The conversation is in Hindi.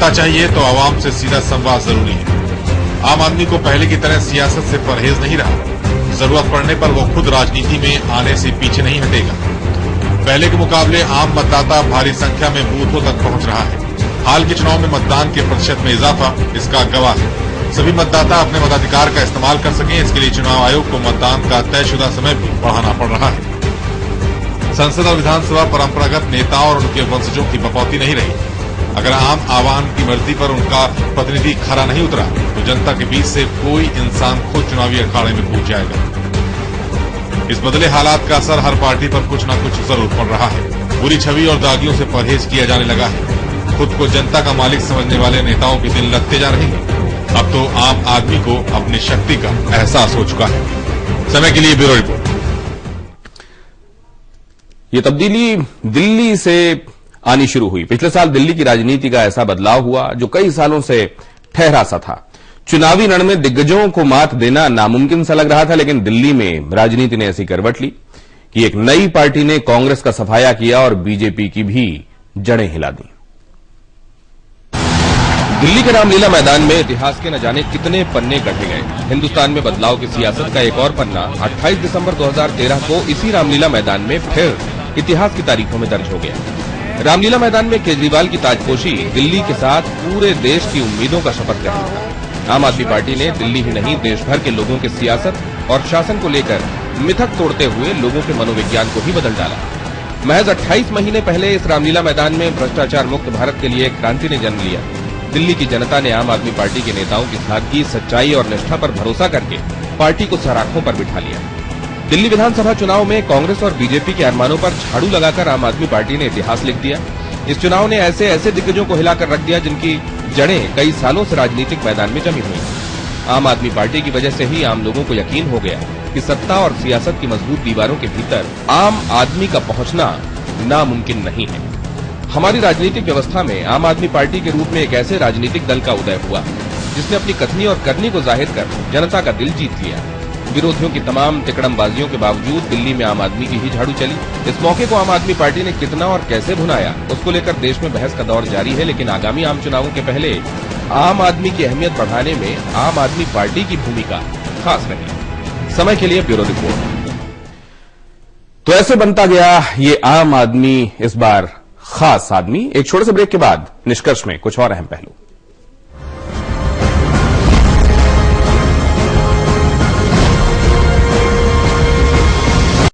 सत्ता चाहिए तो आवाम से सीधा संवाद जरूरी है। आम आदमी को पहले की तरह सियासत से परहेज नहीं रहा। जरूरत पड़ने पर वो खुद राजनीति में आने से पीछे नहीं हटेगा। पहले के मुकाबले आम मतदाता भारी संख्या में बूथों तक पहुंच रहा है। हाल के चुनाव में मतदान के प्रतिशत में इजाफा इसका गवाह है। सभी मतदाता अपने मताधिकार का इस्तेमाल कर सकें, इसके लिए चुनाव आयोग को मतदान का तयशुदा समय भी बढ़ाना पड़ रहा है। संसद और विधानसभा परंपरागत नेताओं और उनके वंशजों की बपौती नहीं रही। अगर आम आवाम की मर्जी पर उनका प्रतिनिधि खरा नहीं उतरा तो जनता के बीच से कोई इंसान खुद चुनावी अखाड़े में कूद जाएगा। इस बदले हालात का असर हर पार्टी पर कुछ न कुछ जरूर पड़ रहा है। बुरी छवि और दागियों से परहेज किया जाने लगा है। खुद को जनता का मालिक समझने वाले नेताओं के दिन लगते जा रहे हैं। अब तो आम आदमी को अपनी शक्ति का एहसास हो चुका है। समय के लिए ब्यूरो रिपोर्ट। ये तब्दीली दिल्ली से आनी शुरू हुई। पिछले साल दिल्ली की राजनीति का ऐसा बदलाव हुआ जो कई सालों से ठहरा सा था। चुनावी रण में दिग्गजों को मात देना नामुमकिन सा लग रहा था, लेकिन दिल्ली में राजनीति ने ऐसी करवट ली कि एक नई पार्टी ने कांग्रेस का सफाया किया और बीजेपी की भी जड़ें हिला दी। दिल्ली के रामलीला मैदान में इतिहास के न जाने कितने पन्ने गढ़े गए। हिंदुस्तान में बदलाव की सियासत का एक और पन्ना 28 दिसंबर 2013 को इसी रामलीला मैदान में फिर इतिहास की तारीखों में दर्ज हो गया। रामलीला मैदान में केजरीवाल की ताजपोशी दिल्ली के साथ पूरे देश की उम्मीदों का शपथ ग्रहण था। आम आदमी पार्टी ने दिल्ली ही नहीं देश भर के लोगों के सियासत और शासन को लेकर मिथक तोड़ते हुए लोगों के मनोविज्ञान को भी बदल डाला। महज 28 महीने पहले इस रामलीला मैदान में भ्रष्टाचार मुक्त भारत के लिए एक क्रांति ने जन्म लिया। दिल्ली की जनता ने आम आदमी पार्टी के नेताओं की सादगी, सच्चाई और निष्ठा पर भरोसा करके पार्टी को सराखों पर बिठा लिया। दिल्ली विधानसभा चुनाव में कांग्रेस और बीजेपी के अरमानों पर झाड़ू लगाकर आम आदमी पार्टी ने इतिहास लिख दिया। इस चुनाव ने ऐसे ऐसे दिग्गजों को हिलाकर रख दिया जिनकी जड़ें कई सालों से राजनीतिक मैदान में जमी हुई। आम आदमी पार्टी की वजह से ही आम लोगों को यकीन हो गया कि सत्ता और सियासत की मजबूत दीवारों के भीतर आम आदमी का पहुंचना नामुमकिन नहीं है। हमारी राजनीतिक व्यवस्था में आम आदमी पार्टी के रूप में एक ऐसे राजनीतिक दल का उदय हुआ जिसने अपनी कथनी और करनी को जाहिर कर जनता का दिल जीत लिया। विरोधियों की तमाम तिकड़मबाजियों के बावजूद दिल्ली में आम आदमी की ही झाड़ू चली। इस मौके को आम आदमी पार्टी ने कितना और कैसे भुनाया, उसको लेकर देश में बहस का दौर जारी है। लेकिन आगामी आम चुनावों के पहले आम आदमी की अहमियत बढ़ाने में आम आदमी पार्टी की भूमिका खास रही। समय के लिए ब्यूरो रिपोर्ट। तो ऐसे बनता गया ये आम आदमी इस बार खास आदमी। एक छोटे से ब्रेक के बाद निष्कर्ष में कुछ और अहम पहलू।